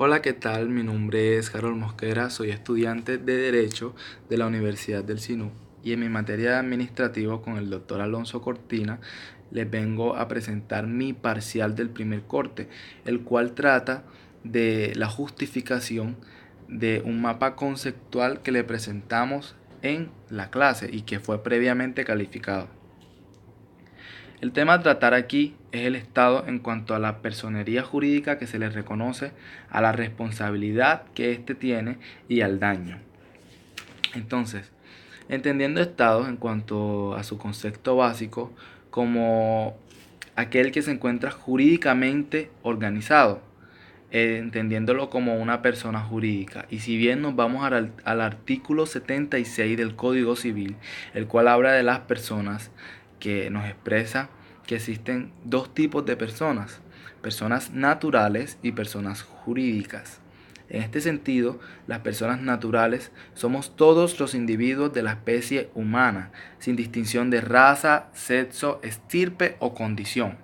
Hola, ¿qué tal? Mi nombre es Harold Mosquera, soy estudiante de Derecho de la Universidad del SINU y en mi materia de administrativo con el doctor Alonso Cortina les vengo a presentar mi parcial del primer corte, el cual trata de la justificación de un mapa conceptual que le presentamos en la clase y que fue previamente calificado. El tema a tratar aquí es el Estado en cuanto a la personería jurídica que se le reconoce, a la responsabilidad que éste tiene y al daño. Entonces, entendiendo Estado en cuanto a su concepto básico como aquel que se encuentra jurídicamente organizado, entendiéndolo como una persona jurídica. Y si bien nos vamos al artículo 76 del Código Civil, el cual habla de las personas, que nos expresa que existen dos tipos de personas: personas naturales y personas jurídicas. En este sentido, las personas naturales somos todos los individuos de la especie humana, sin distinción de raza, sexo, estirpe o condición.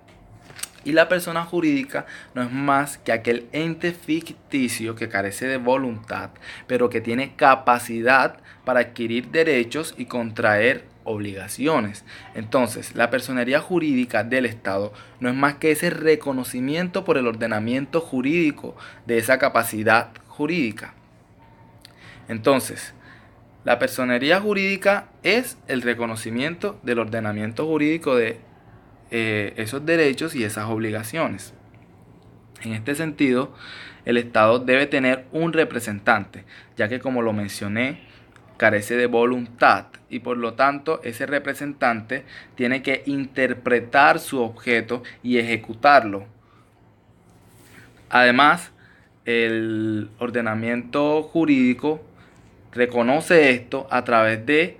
Y la persona jurídica no es más que aquel ente ficticio que carece de voluntad, pero que tiene capacidad para adquirir derechos y contraer obligaciones. Entonces, la personería jurídica del Estado no es más que ese reconocimiento por el ordenamiento jurídico de esa capacidad jurídica. Entonces, la personería jurídica es el reconocimiento del ordenamiento jurídico de esos derechos y esas obligaciones. En este sentido, el Estado debe tener un representante, ya que, como lo mencioné, carece de voluntad y por lo tanto ese representante tiene que interpretar su objeto y ejecutarlo. Además, el ordenamiento jurídico reconoce esto a través de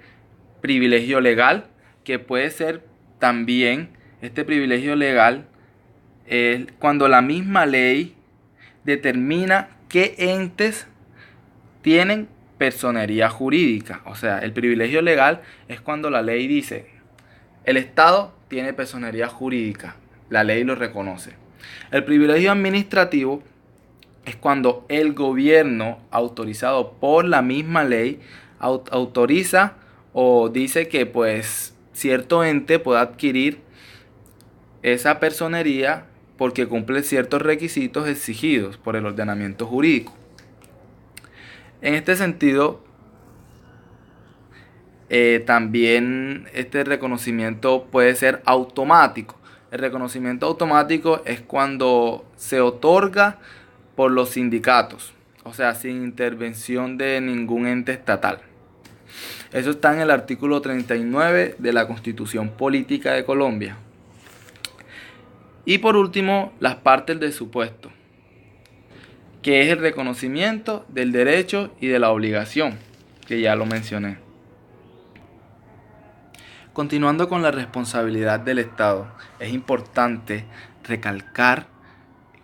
privilegio legal, que puede ser también este privilegio legal cuando la misma ley determina qué entes tienen personería jurídica. O sea, el privilegio legal es cuando la ley dice: el Estado tiene personería jurídica, la ley lo reconoce. El privilegio administrativo es cuando el gobierno, autorizado por la misma ley, autoriza o dice que pues cierto ente puede adquirir esa personería porque cumple ciertos requisitos exigidos por el ordenamiento jurídico. En este sentido, también este reconocimiento puede ser automático. El reconocimiento automático es cuando se otorga por los sindicatos, o sea, sin intervención de ningún ente estatal. Eso está en el artículo 39 de la Constitución Política de Colombia. Y por último, las partes del supuesto, que es el reconocimiento del derecho y de la obligación, que ya lo mencioné. Continuando con la responsabilidad del Estado, es importante recalcar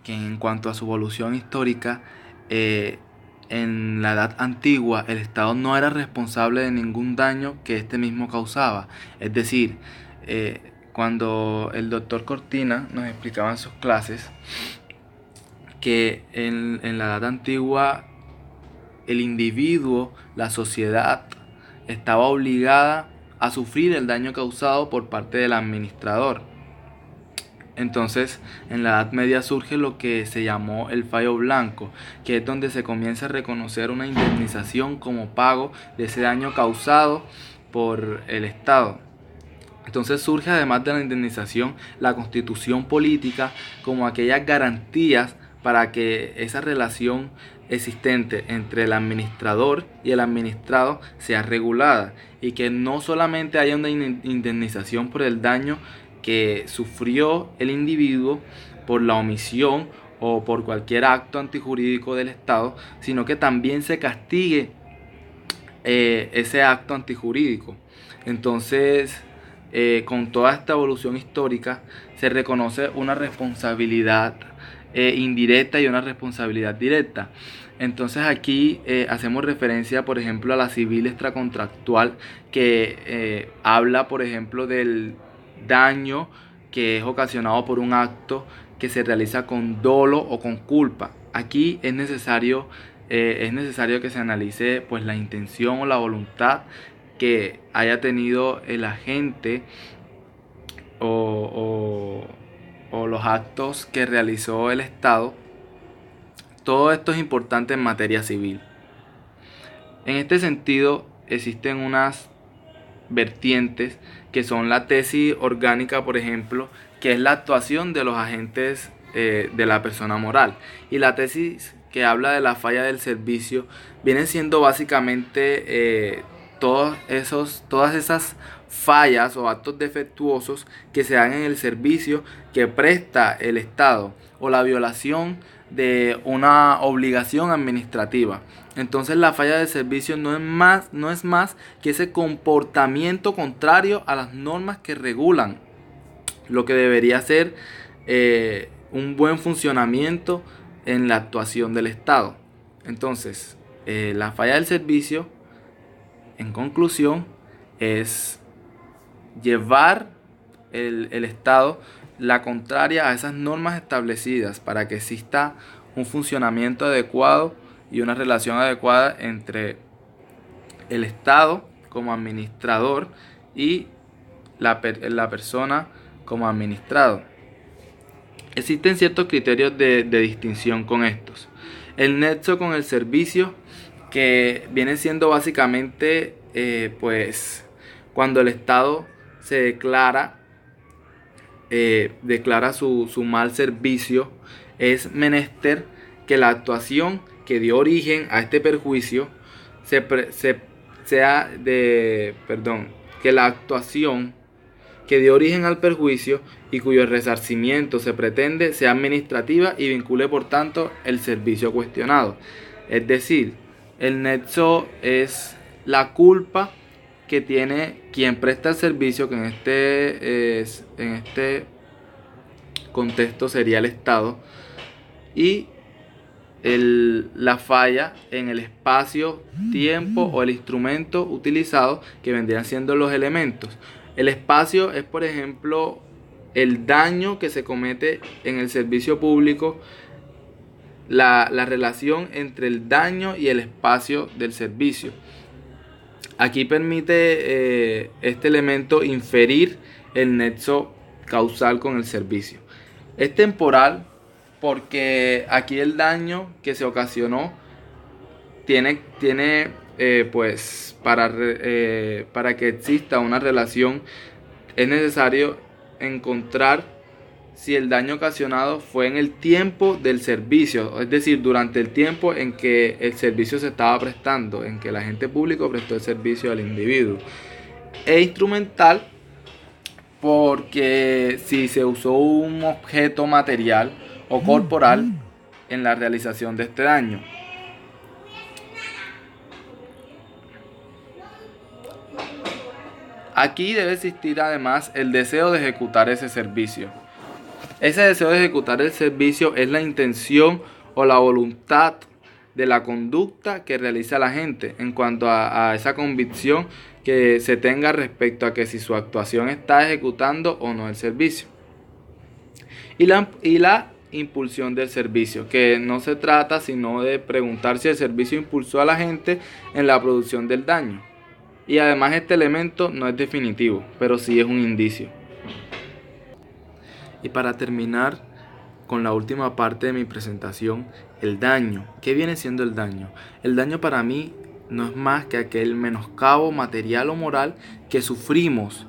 que en cuanto a su evolución histórica, en la edad antigua el Estado no era responsable de ningún daño que este mismo causaba. Es decir, cuando el doctor Cortina nos explicaba en sus clases que en la edad antigua el individuo, la sociedad, estaba obligada a sufrir el daño causado por parte del administrador. Entonces, en la Edad Media surge lo que se llamó el fallo blanco, que es donde se comienza a reconocer una indemnización como pago de ese daño causado por el Estado. Entonces surge, además de la indemnización, la constitución política como aquellas garantías para que esa relación existente entre el administrador y el administrado sea regulada y que no solamente haya una indemnización por el daño que sufrió el individuo por la omisión o por cualquier acto antijurídico del Estado, sino que también se castigue ese acto antijurídico. Entonces, con toda esta evolución histórica, se reconoce una responsabilidad indirecta y una responsabilidad directa. Entonces aquí hacemos referencia, por ejemplo, a la civil extracontractual, que habla, por ejemplo, del daño que es ocasionado por un acto que se realiza con dolo o con culpa. aquí es necesario que se analice pues la intención o la voluntad que haya tenido el agente o los actos que realizó el Estado. Todo esto es importante en materia civil. En este sentido, existen unas vertientes que son la tesis orgánica, por ejemplo, que es la actuación de los agentes de la persona moral, y la tesis que habla de la falla del servicio viene siendo básicamente todas esas fallas o actos defectuosos que se dan en el servicio que presta el Estado o la violación de una obligación administrativa. Entonces la falla de servicio no es más que ese comportamiento contrario a las normas que regulan lo que debería ser un buen funcionamiento en la actuación del Estado. Entonces, la falla del servicio, en conclusión, es llevar el Estado la contraria a esas normas establecidas para que exista un funcionamiento adecuado y una relación adecuada entre el Estado como administrador y la persona como administrado. Existen ciertos criterios de distinción con estos. El nexo con el servicio, que viene siendo básicamente pues cuando el Estado se declara su mal servicio, es menester que la actuación que dio origen a este perjuicio que la actuación que dio origen al perjuicio y cuyo resarcimiento se pretende sea administrativa y vincule por tanto el servicio cuestionado. Es decir, el nexo es la culpa que tiene quien presta el servicio, que en este contexto sería el Estado, y la falla en el espacio, tiempo o el instrumento utilizado, que vendrían siendo los elementos. El espacio es, por ejemplo, el daño que se comete en el servicio público, la relación entre el daño y el espacio del servicio. Aquí permite este elemento inferir el nexo causal con el servicio. Es temporal porque aquí el daño que se ocasionó tiene pues para que exista una relación es necesario encontrar si el daño ocasionado fue en el tiempo del servicio, es decir, durante el tiempo en que el servicio se estaba prestando, en que el agente público prestó el servicio al individuo. E instrumental porque si se usó un objeto material o corporal en la realización de este daño. Aquí debe existir además el deseo de ejecutar ese servicio. Ese deseo de ejecutar el servicio es la intención o la voluntad de la conducta que realiza la gente en cuanto a esa convicción que se tenga respecto a que si su actuación está ejecutando o no el servicio. Y la impulsión del servicio, que no se trata sino de preguntar si el servicio impulsó a la gente en la producción del daño. Y además este elemento no es definitivo, pero sí es un indicio. Y para terminar con la última parte de mi presentación, el daño. ¿Qué viene siendo el daño? El daño para mí no es más que aquel menoscabo material o moral que sufrimos,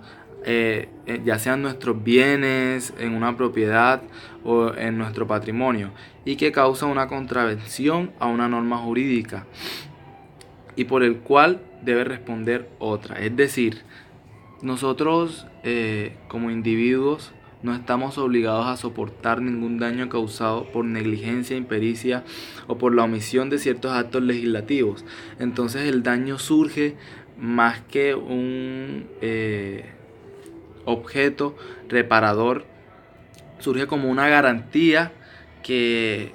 ya sean nuestros bienes, en una propiedad o en nuestro patrimonio, y que causa una contravención a una norma jurídica y por el cual debe responder otra. Es decir, nosotros como individuos no estamos obligados a soportar ningún daño causado por negligencia, impericia o por la omisión de ciertos actos legislativos. Entonces el daño surge más que un objeto reparador, surge como una garantía que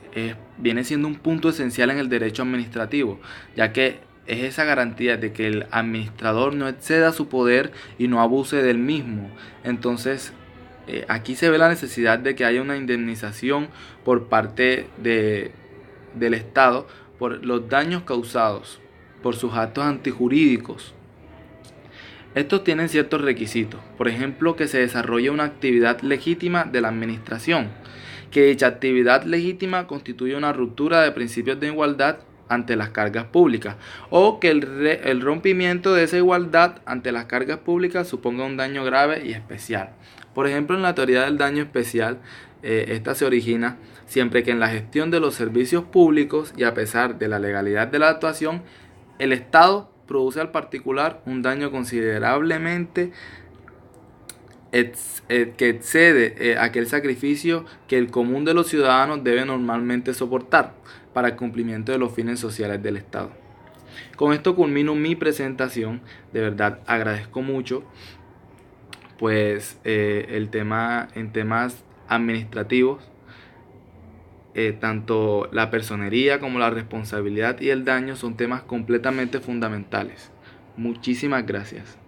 viene siendo un punto esencial en el derecho administrativo, ya que es esa garantía de que el administrador no exceda su poder y no abuse del mismo. Entonces, aquí se ve la necesidad de que haya una indemnización por parte de del Estado por los daños causados por sus actos antijurídicos. Estos tienen ciertos requisitos, por ejemplo, que se desarrolle una actividad legítima de la administración, que dicha actividad legítima constituya una ruptura de principios de igualdad ante las cargas públicas, o que el rompimiento de esa igualdad ante las cargas públicas suponga un daño grave y especial. Por ejemplo, en la teoría del daño especial, esta se origina siempre que en la gestión de los servicios públicos y a pesar de la legalidad de la actuación, el Estado produce al particular un daño considerablemente que excede aquel sacrificio que el común de los ciudadanos debe normalmente soportar para el cumplimiento de los fines sociales del Estado. Con esto culmino mi presentación. De verdad agradezco mucho pues el tema en temas administrativos, tanto la personería como la responsabilidad y el daño son temas completamente fundamentales. Muchísimas gracias.